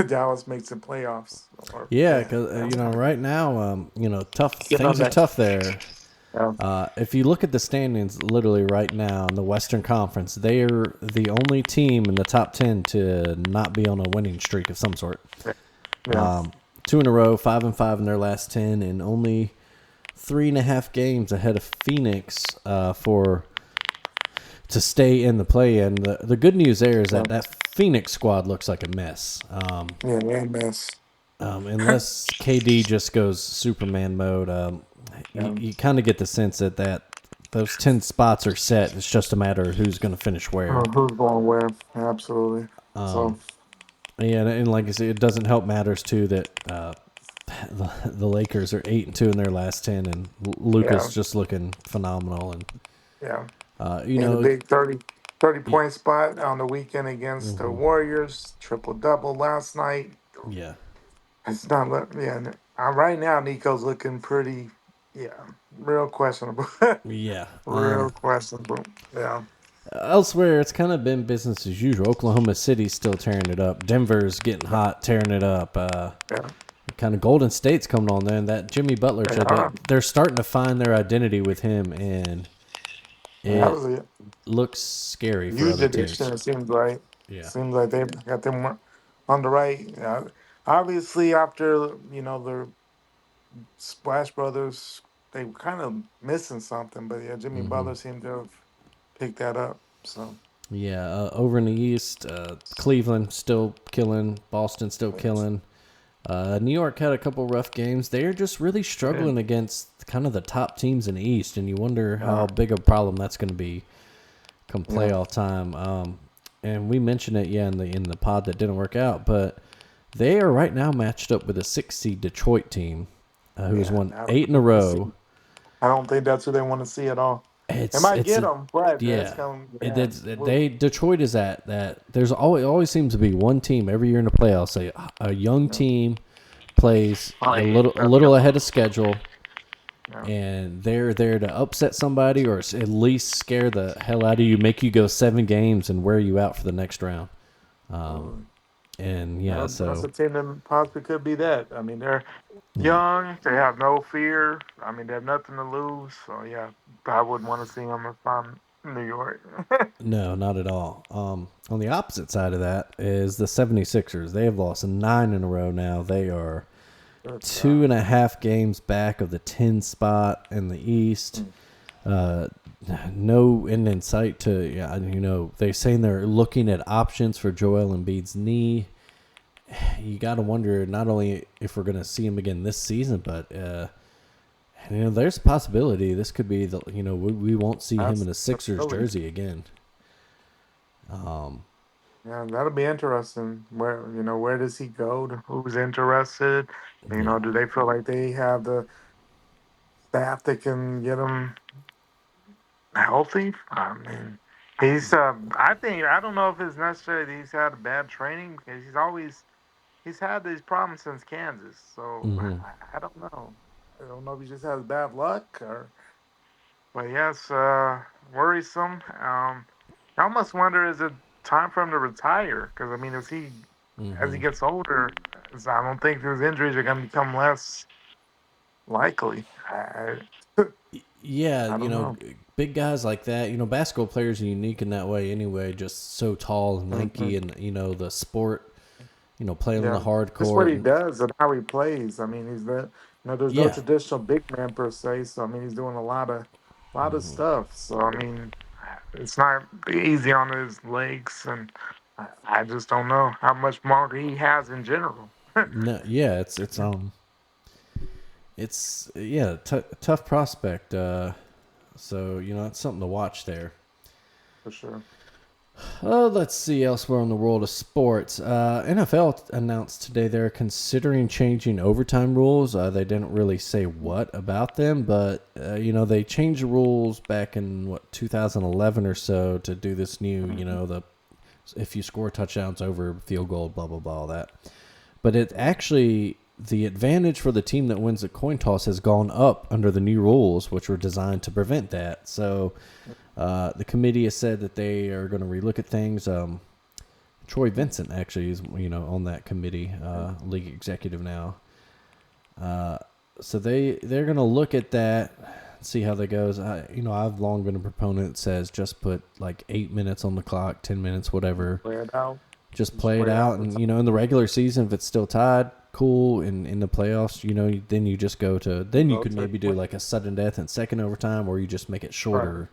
Dallas makes the playoffs. Or Yeah, man, because that's right now, tough getting on things are that. tough there. Yeah, If you look at the standings, literally right now in the Western Conference, they are the only team in the top 10 to not be on a winning streak of some sort. yeah, Two in a row, 5-5 in their last 10, and only 3.5 games ahead of Phoenix for to stay in the play. And the good news there is yeah, that Phoenix squad looks like a mess. yeah, they mess. Unless KD just goes Superman mode, Yeah. you kind of get the sense that those 10 spots are set. It's just a matter of who's going to finish where. Who's going where? Absolutely. So Yeah, and like I said, it doesn't help matters too that the Lakers are 8-2 in their last 10, and yeah, Luka's just looking phenomenal. And yeah. you And a know, big 30 point spot on the weekend against the Warriors. Triple double last night. yeah, It's not yeah. Right now, Nico's looking pretty, yeah, real questionable. yeah. Real questionable. Yeah, Elsewhere, it's kind of been business as usual. Oklahoma City's still tearing it up. Denver's getting yeah, hot, tearing it up. yeah. Kind of Golden State's coming on there, and that Jimmy Butler They kid, are. they're starting to find their identity with him, and That it was a looks scary for huge other addition. teams. It seems like. Yeah. Seems like they got them on the right. Obviously, after the Splash Brothers, they were kind of missing something. But yeah, Jimmy Butler seemed to have picked that up. So Yeah, over in the East, Cleveland still killing, Boston still yes, killing. New York had a couple rough games. They're just really yeah, struggling against kind of the top teams in the East, and you wonder how yeah, big a problem that's going to be come yeah, playoff time. And we mentioned it, yeah, in the pod that didn't work out, but they are right now matched up with a 6 seed Detroit team, who has yeah. won I 8 in a don't see. row. I don't think that's who they want to see at all. They It's might it's get a them, but it's Yeah. coming. It, Yeah, it's, they Detroit is at that. There's always seems to be one team every year in the playoffs. A young yeah. team plays a little ahead of schedule, Yeah. and they're there to upset somebody or at least scare the hell out of you, make you go 7 games, and wear you out for the next round. Absolutely. And yeah, Yeah, that's so a team that possibly could be that. I mean, they're young. They have no fear. I mean, they have nothing to lose. So yeah, I wouldn't want to see them if I'm in New York. no, not at all. On the opposite side of that is the 76ers. They have lost 9 in a row now. They are Good two God. and a half games back of the 10 spot in the East. Mm. Uh, no end in sight to, yeah, they're saying they're looking at options for Joel Embiid's knee. You got to wonder not only if we're going to see him again this season, but, there's a possibility this could be we won't see him That's in a Sixers really, jersey again. yeah, that'll be interesting. Where does he go? Who's interested? Yeah. Do they feel like they have the staff that can get him healthy. I mean, he's. I think I don't know if it's necessary that he's had a bad training because he's had these problems since Kansas. So I don't know. I don't know if he just has bad luck or. But yes, worrisome. I almost wonder, is it time for him to retire? Because I mean, as he gets older, I don't think his injuries are going to become less likely. Yeah, I don't know. big guys like that. Basketball players are unique in that way anyway. Just so tall and Hmm. lanky, and the sport. Playing on the Yeah, hard just what court. he And, does and how he plays. I mean, he's the there's no yeah, traditional big man per se. So I mean, he's doing a lot of stuff. So I mean, it's not easy on his legs, and I just don't know how much longer he has in general. no, yeah, it's yeah, tough prospect. So it's something to watch there. For sure. Let's see elsewhere in the world of sports. NFL announced today they're considering changing overtime rules. They didn't really say what about them, but they changed the rules back in 2011 or so to do this new the if you score touchdowns over field goal, blah blah blah, all that. But it actually the advantage for the team that wins the coin toss has gone up under the new rules, which were designed to prevent that. So the committee has said that they are going to relook at things. Troy Vincent actually is on that committee, league executive now. So they're going to look at that, see how that goes. I've long been a proponent that says just put like 8 minutes on the clock, 10 minutes, whatever. Play it out. Just Just play it play it out, out. and in the regular season, if it's still tied, cool. In the playoffs, then you just go to you Go could to maybe do like a sudden death and second overtime, or you just make it shorter.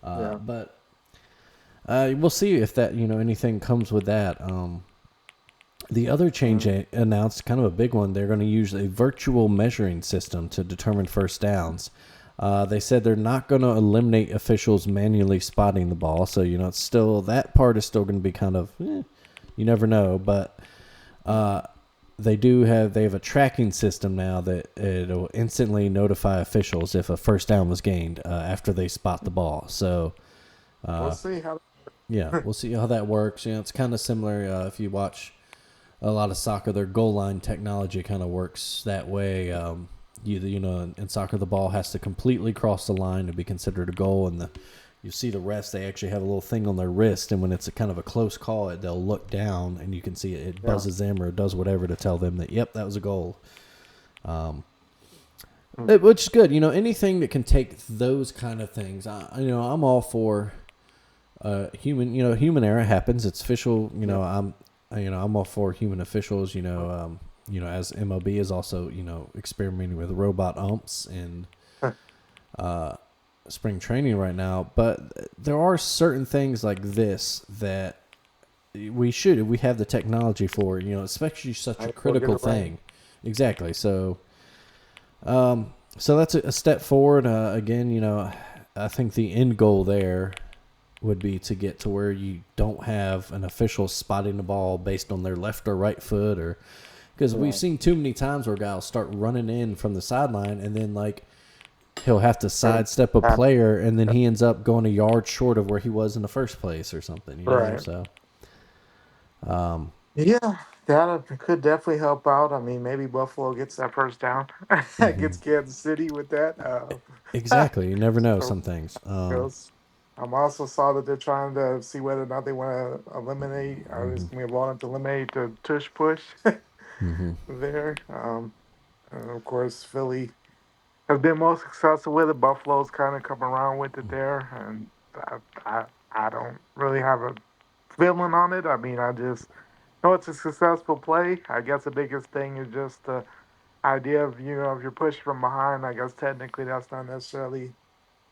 right. Yeah. But we'll see if that anything comes with that. The other change announced, kind of a big one. They're going to use a virtual measuring system to determine first downs. They said they're not going to eliminate officials manually spotting the ball, so it's still that part is still going to be kind of you never know. But they have a tracking system now that it'll instantly notify officials if a first down was gained after they spot the ball. So We'll see how. yeah, we'll see how that works. It's kind of similar if you watch a lot of soccer. Their goal line technology kind of works that way. In soccer, the ball has to completely cross the line to be considered a goal, and you see the refs, they actually have a little thing on their wrist, and when it's a kind of a close call, they'll look down, and you can see it Yeah. buzzes them or it does whatever to tell them that, yep, that was a goal. Mm. Which is good. Anything that can take those kind of things. I'm all for human error happens. It's official. I'm all for human officials. As MLB is also experimenting with robot umps and spring training right now. But there are certain things like this that we have the technology for. Especially such a We'll get critical it right. thing. Exactly. So that's a step forward. Again, I think the end goal there would be to get to where you don't have an official spotting the ball based on their left or right foot, or because we've seen too many times where guys start running in from the sideline and then he'll have to sidestep a player and then he ends up going a yard short of where he was in the first place or something. Right. So Yeah, that could definitely help out. I mean, maybe Buffalo gets that first down, gets Kansas City with that. exactly, you never know So some things. goes. Also saw that they're trying to see whether or not they want to eliminate, or is going to want to eliminate the tush push there. And of course, Philly has been most successful with it. Buffalo's kind of come around with it there, and I don't really have a feeling on it. I mean, I just know it's a successful play. I guess the biggest thing is just the idea of if you're pushed from behind. I guess technically that's not necessarily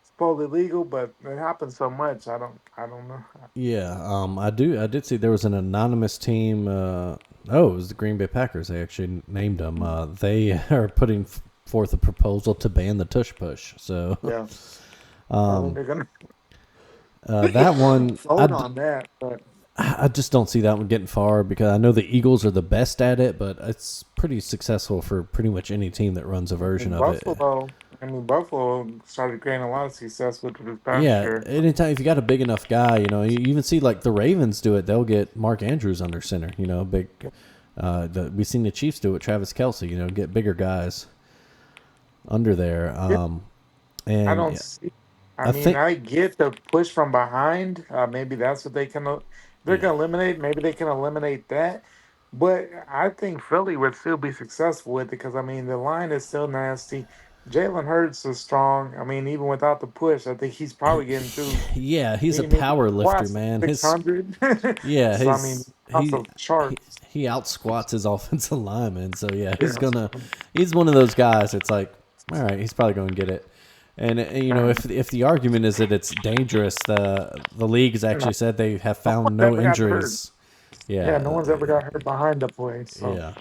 supposedly legal, but it happens so much. I don't know. Yeah, I did see there was an anonymous team. It was the Green Bay Packers. They actually named them. They are putting forth a proposal to ban the tush push. So Yeah, I think they're gonna that one, vote on that, but I just don't see that one getting far because I know the Eagles are the best at it, but it's pretty successful for pretty much any team that runs a version in of it. Buffalo, I mean, Buffalo started creating a lot of success with it this past Yeah, year. anytime if you got a big enough guy, you even see like the Ravens do it. They'll get Mark Andrews under center. Big. We've seen the Chiefs do it. Travis Kelsey. Get bigger guys under there. Yeah, I And don't yeah, see. I I mean, think I get the push from behind. Maybe that's what they can. They're yeah, gonna eliminate. Maybe they can eliminate that. But I think Philly would still be successful with it because I mean the line is still nasty. Jalen Hurts is strong. I mean, even without the push, I think he's probably getting through. yeah, he's a I mean, power lifter, squats man. six His hundred. yeah, So I mean, his off he the charts. he out squats his offensive lineman. So yeah, he's Yeah. gonna he's one of those guys. It's like, all right, he's probably going to get it. And Man, if the argument is that it's dangerous, the league has no actually said they have one found no ever got hurt. injuries. Yeah, Yeah, no one's ever got hurt behind the play. So yeah.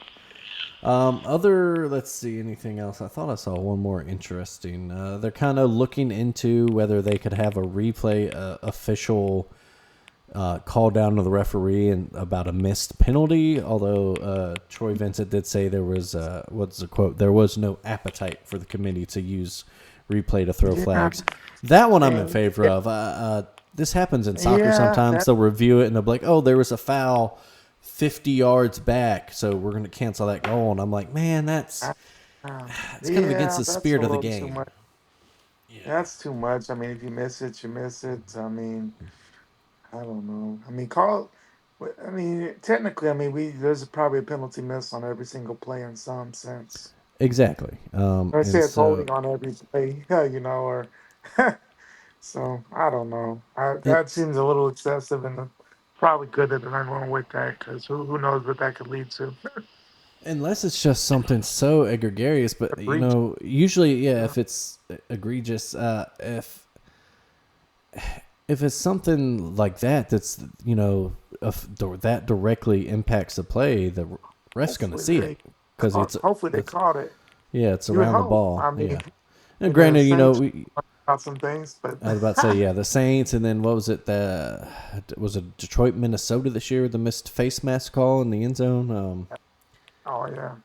Let's see, anything else? I thought I saw one more interesting. They're kind of looking into whether they could have a replay official call down to the referee and about a missed penalty. Although Troy Vincent did say there was what's the quote? There was no appetite for the committee to use replay to throw yeah, flags. That one I'm in and favor of. This happens in soccer yeah, sometimes. that They'll review it and they'll be like, "Oh, there was a foul 50 yards back, so we're going to cancel that goal." And I'm like, man, uh, it's kind of against yeah, the that's a spirit of the little too game. much. Yeah. That's too much. I mean, if you miss it, you miss it. I mean, I don't know. I mean, call. I mean, technically, I mean, we there's probably a penalty miss on every single play in some sense. Exactly. I say And it's so holding on every play, or so I don't know. it, That seems a little excessive, and probably good that they're not going with that because who knows what that could lead to. unless it's just something so egregious, but A breach. usually, yeah, Yeah, if it's egregious, if it's something like that, that's that directly impacts the play, the ref's going to hopefully see it they because caught. Hopefully they it's caught it. yeah, it's You would around the hope. ball. I mean, Yeah. And the granted, Saints we, got some things, but I was about to say, yeah, the Saints, and then what was it? The was it Detroit, Minnesota this year with the missed face mask call in the end zone. oh yeah.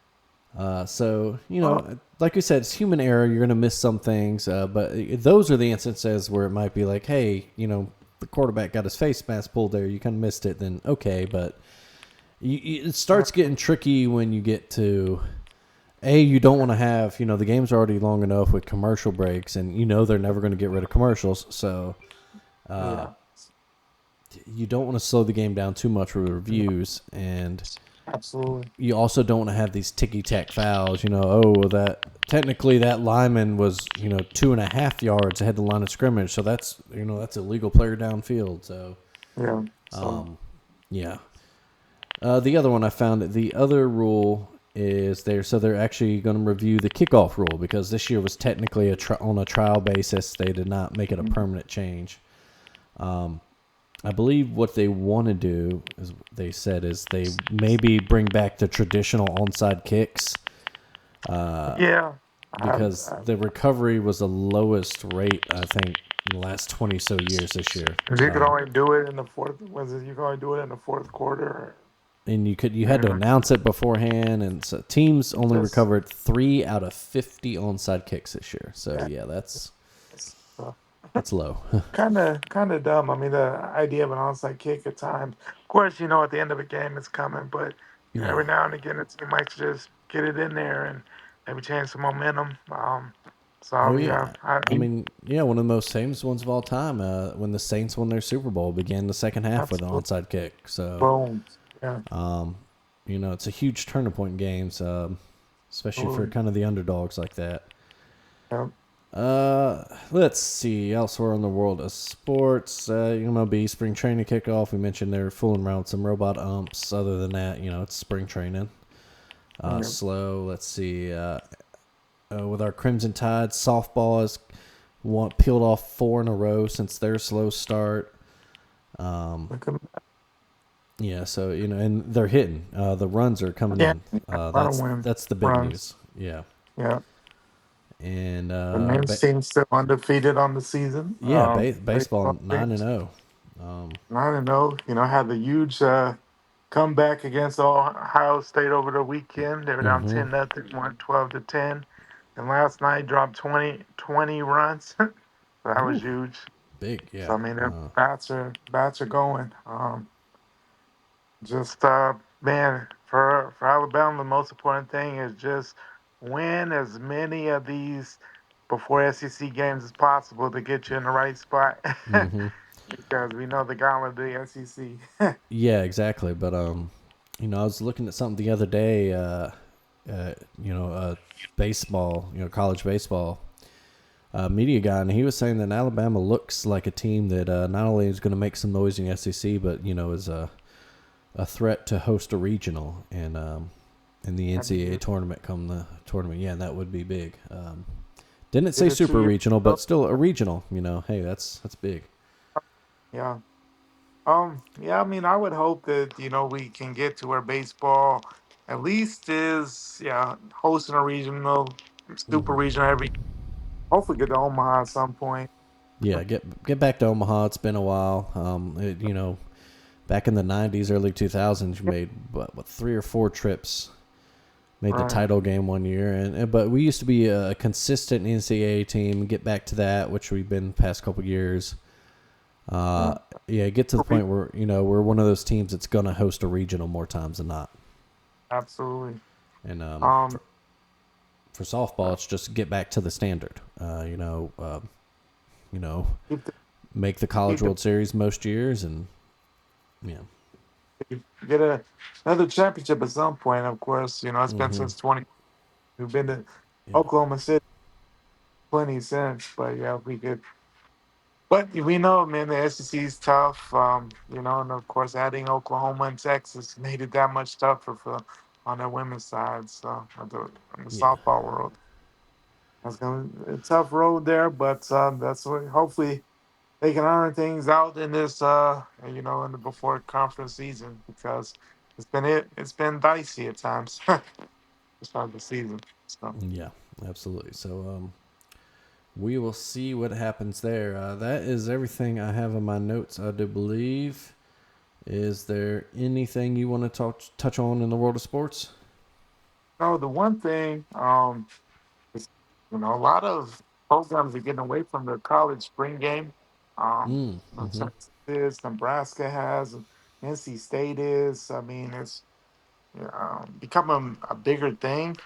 So Well, like you said, it's human error. You're gonna miss some things, but those are the instances where it might be like, hey, the quarterback got his face mask pulled there. You kind of missed it. Then okay, but it starts getting tricky when you get to you don't want to have, the game's already long enough with commercial breaks, and they're never going to get rid of commercials. So yeah, you don't want to slow the game down too much with reviews, and absolutely. you also don't want to have these ticky tack fouls. Oh, well, that technically that lineman was 2.5 yards ahead of the line of scrimmage, so that's a legal player downfield. So Yeah. So yeah. The other one I found, the other rule is they're actually going to review the kickoff rule because this year was technically on a trial basis. They did not make it a permanent change. I believe what they want to do, is they said, is they maybe bring back the traditional onside kicks yeah, I, because I, the recovery was the lowest rate, I think, in the last 20 so years this year. 'cause you could only do it in the fourth. Was it you could only do it in the fourth quarter? And you had to Or, announce it beforehand, and so teams only just recovered 3 out of 50 onside kicks this year. So yeah, that's low. kind of dumb. I mean, the idea of an onside kick at times. Of course, at the end of a game it's coming, but Yeah. every now and again a team might just get it in there and maybe change some momentum. Oh So yeah, yeah. I mean, yeah, one of the most famous ones of all time. When the Saints won their Super Bowl, began the second half with an absolutely onside kick. So boom. Yeah, it's a huge turning point in games, especially for absolutely. kind of the underdogs like that. Yeah. Let's see. Elsewhere in the world of sports, MLB spring training kickoff. We mentioned they're fooling around with some robot umps. Other than that, it's spring training. Yeah. Slow. Let's see. With our Crimson Tide, softball has peeled off 4 in a row since their slow start. Look at Yeah, so and they're hitting. The runs are coming yeah, in. a lot of wins, That's the big runs. news. Yeah, Yeah. and The men's team's still undefeated on the season. baseball Baseball 9 and teams 0. 9-0. Had the huge comeback against Ohio State over the weekend. They were down Mm-hmm. 10-0, won 12-10. and last night dropped 20 runs. That was Ooh, huge. big, So yeah. I mean, their bats are going. Just man, for Alabama, the most important thing is just win as many of these before SEC games as possible to get you in the right spot. Mm-hmm. Because we know the gauntlet of the SEC. Yeah, exactly. But I was looking at something the other day. Baseball, college baseball media guy, and he was saying that Alabama looks like a team that not only is going to make some noise in the SEC, but is a threat to host a regional and in the That'd be NCAA huge. tournament come the tournament. Yeah, that would be big. Didn't Did say it two super years regional, ago. but still a regional. Hey, that's big. Yeah. Yeah, I mean, I would hope that, we can get to where baseball at least is, yeah, hosting a regional, super Hmm. regional every, hopefully get to Omaha at some point. Yeah, get back to Omaha. It's been a while. Back in the '90s, early 2000s, you made what 3 or 4 trips. Made the Right. title game one year, but we used to be a consistent NCAA team. Get back to that, which we've been the past couple years. Uh, Yeah. yeah, get to the point where we're one of those teams that's gonna host a regional more times than not. Absolutely. And Um, for softball, it's just get back to the standard. You know, keep the, make the College keep the, World Series most years, and yeah, get another championship at some point, of course. It's been mm-hmm, since 20. We've been to yeah, Oklahoma City plenty since, but yeah, we could. But we know, man, the SEC is tough. And of course, adding Oklahoma and Texas made it that much tougher for on the women's side. So, in the yeah, softball world, that's gonna be a tough road there. But that's what hopefully they can iron things out in this, in the before conference season because it's been dicey at times to start the season. So, yeah, absolutely. So we will see what happens there. That is everything I have in my notes. I do believe. Is there anything you want to touch on in the world of sports? the one thing, is, a lot of programs are getting away from the college spring game. Mm-hmm. Texas is, Nebraska has, NC State is. I mean, it's becoming a bigger thing.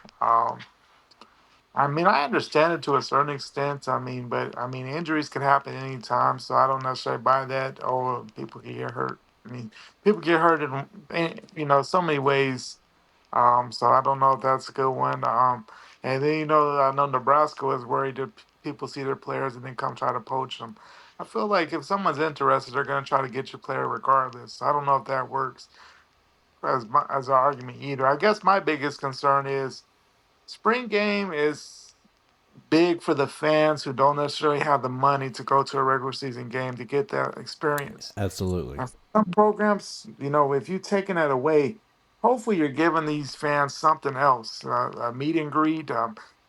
I mean, I understand it to a certain extent. I mean, but I mean, injuries can happen anytime, so I don't necessarily buy that. Or people can get hurt. I mean, people get hurt in so many ways. So I don't know if that's a good one. And then I know Nebraska is worried that people see their players and then come try to poach them. I feel like if someone's interested, they're going to try to get your player regardless. I don't know if that works as an argument either. I guess my biggest concern is spring game is big for the fans who don't necessarily have the money to go to a regular season game to get that experience. Absolutely. And for some programs, if you're taking that away, hopefully you're giving these fans something else, a meet and greet.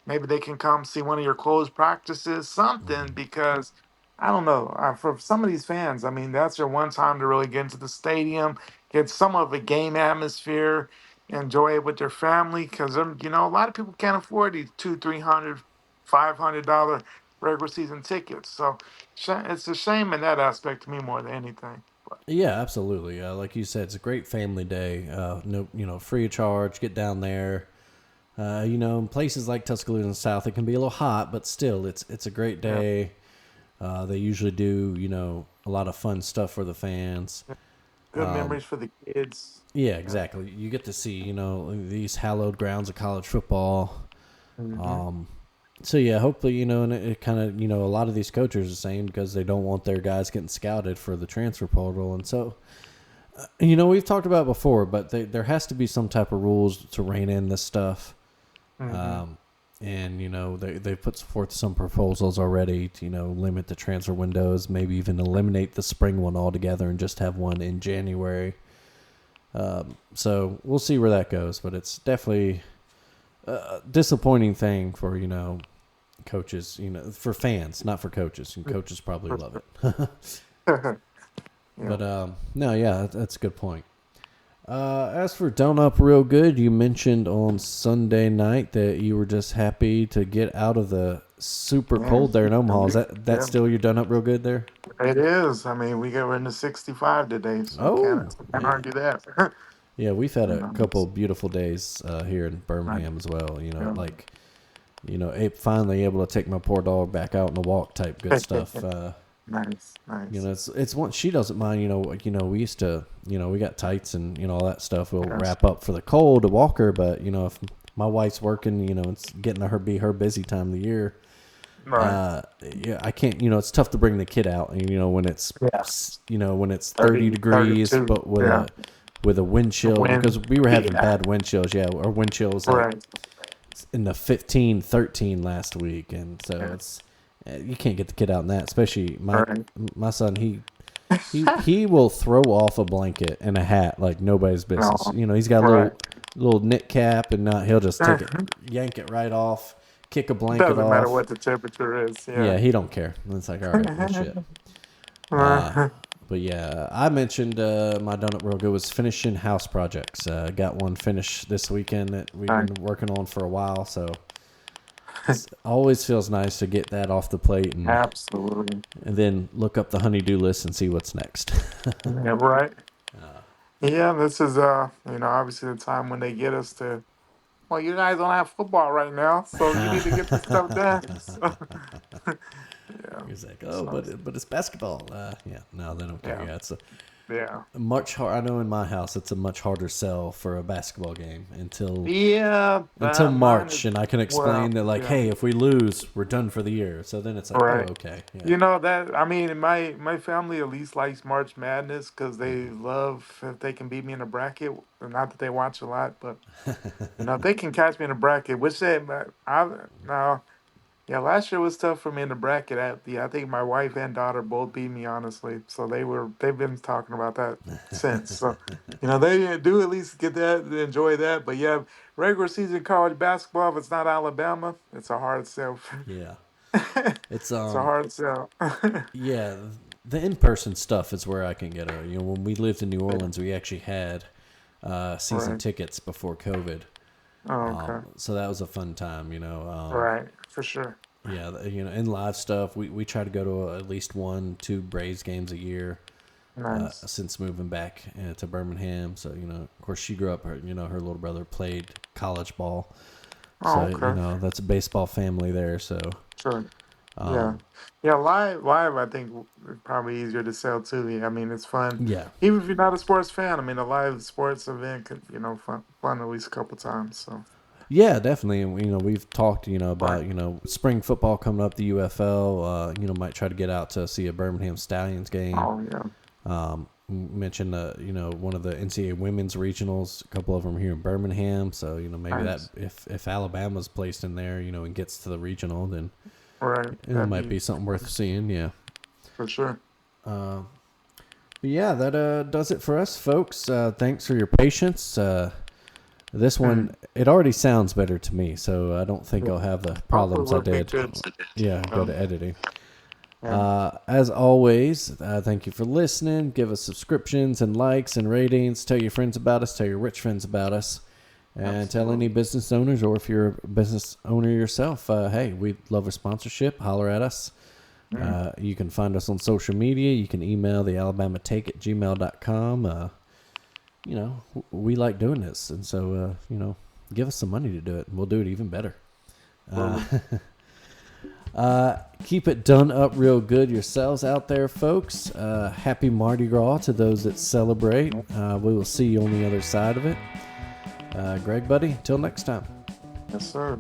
Maybe they can come see one of your closed practices, something, Mm-hmm. because I don't know. For some of these fans, I mean, that's their one time to really get into the stadium, get some of a game atmosphere, enjoy it with their family. Because a lot of people can't afford these two, $300, $500 regular season tickets. So it's a shame in that aspect to me more than anything. But Yeah, absolutely. Like you said, it's a great family day. No, free of charge. Get down there. In places like Tuscaloosa and South, it can be a little hot, but still, it's a great yeah, day. They usually do, a lot of fun stuff for the fans. yeah, good memories for the kids. Yeah, Yeah. exactly. You get to see, these hallowed grounds of college football. Hmm. So yeah, hopefully, and it kind of, a lot of these coaches are saying because they don't want their guys getting scouted for the transfer portal, and so we've talked about it before, but there has to be some type of rules to rein in this stuff. Hmm. Um, and they've put forth some proposals already to limit the transfer windows, maybe even eliminate the spring one altogether and just have one in January. So we'll see where that goes, but it's definitely a disappointing thing for coaches, for fans, not for coaches, and coaches probably love it. Yeah. But no, yeah, that's a good point. As for Done Up Real Good, you mentioned on Sunday night that you were just happy to get out of the super Yeah, cold there in Omaha. Is that yeah, still your Done Up Real Good there? it is. I mean, we got into 65 today, so Oh, can't yeah. argue that. Yeah, we've had a couple It's beautiful days here in nice. Birmingham as well. Yeah. Finally able to take my poor dog back out on the walk type good stuff. Nice, nice. It's one she doesn't mind. We used to, we got tights and all that stuff. We'll Yes. wrap up for the cold to walk her, but if my wife's working, it's getting to her be her busy time of the year. Right. Yeah, I can't. It's tough to bring the kid out. And, Yeah. when it's 30 30, degrees, 32. but Yeah. with a wind The chill because wind. we were having Yeah. bad wind chills. Yeah, our wind chill was like Right. in the 15, 13 last week, and so Yeah. it's you can't get the kid out in that. Especially Right. my son, he will throw off a blanket and a hat like nobody's business. No. He's got a Right. little knit cap, and he'll just take it, yank it right off, kick a blanket Doesn't matter off. what the temperature is. Yeah, Yeah. he don't care. It's like, all right, well, shit. But yeah, I mentioned my Done It Real Good was finishing house projects. Got one finished this weekend that we've Nice. been working on for a while, so it always feels nice to get that off the plate and Absolutely. then look up the honey-do list and see what's next. Yeah. Right. Yeah. This is obviously the time when they get us to. Well, you guys don't have football right now, so you need to get this stuff done. So, yeah. He's like, oh, So, but it's basketball. Yeah, no, they don't care. yeah. Yeah, it's Yeah. a much hard. I know in my house it's a much harder sell for a basketball game Yeah. until Mine March, is, and I can explain well, that like, yeah. hey, if we lose, we're done for the year. So then it's like, oh, Right. okay, yeah. You know that I mean, my family at least likes March Madness because they love if they can beat me in a bracket. Not that they watch a lot, but if they can catch me in a bracket, which they I no. Yeah, last year was tough for me in the bracket. I think my wife and daughter both beat me honestly, so they've been talking about that since. So, they do at least get that, enjoy that. But yeah, regular season college basketball, if it's not Alabama, it's a hard sell. Yeah. It's It's a hard sell. yeah, the in-person stuff is where I can get her. When we lived in New Orleans, we actually had season Right. tickets before COVID. Oh, okay. So that was a fun time, Right. For sure. yeah, in live stuff, we try to go to at least 1-2 Braves games a year Nice. since moving back to Birmingham. So, of course, she grew up, her little brother played college ball. Oh, So, okay. that's a baseball family there. So, Sure. Yeah. um, Yeah, live I think is probably easier to sell too. Yeah, I mean it's fun. yeah. Even if you're not a sports fan, I mean a live sports event could, fun at least a couple times. So Yeah, definitely. And we've talked, right. about, spring football coming up, the UFL. Might try to get out to see a Birmingham Stallions game. Oh yeah. Mentioned, one of the NCAA women's regionals. A couple of them here in Birmingham. So, maybe that Nice. if Alabama's placed in there, and gets to the regional, then Right. it That'd might be be something worth seeing. Yeah. for sure. But yeah, that does it for us, folks. Thanks for your patience. This one, it already sounds better to me, so I don't think I'll have the problems I Hopefully we'll did. get good. Yeah, go to Um, editing. yeah. As always, thank you for listening. Give us subscriptions and likes and ratings. Tell your friends about us. Tell your rich friends about us. And tell any Absolutely. business owners, or if you're a business owner yourself, hey, we'd love a sponsorship. Holler at us. Yeah. You can find us on social media. You can email the alabamatake@gmail.com. We like doing this. And so, give us some money to do it, and we'll do it even better. Absolutely. Keep it done up real good yourselves out there, folks. Happy Mardi Gras to those that celebrate. We will see you on the other side of it. Greg, buddy, till next time. Yes, sir.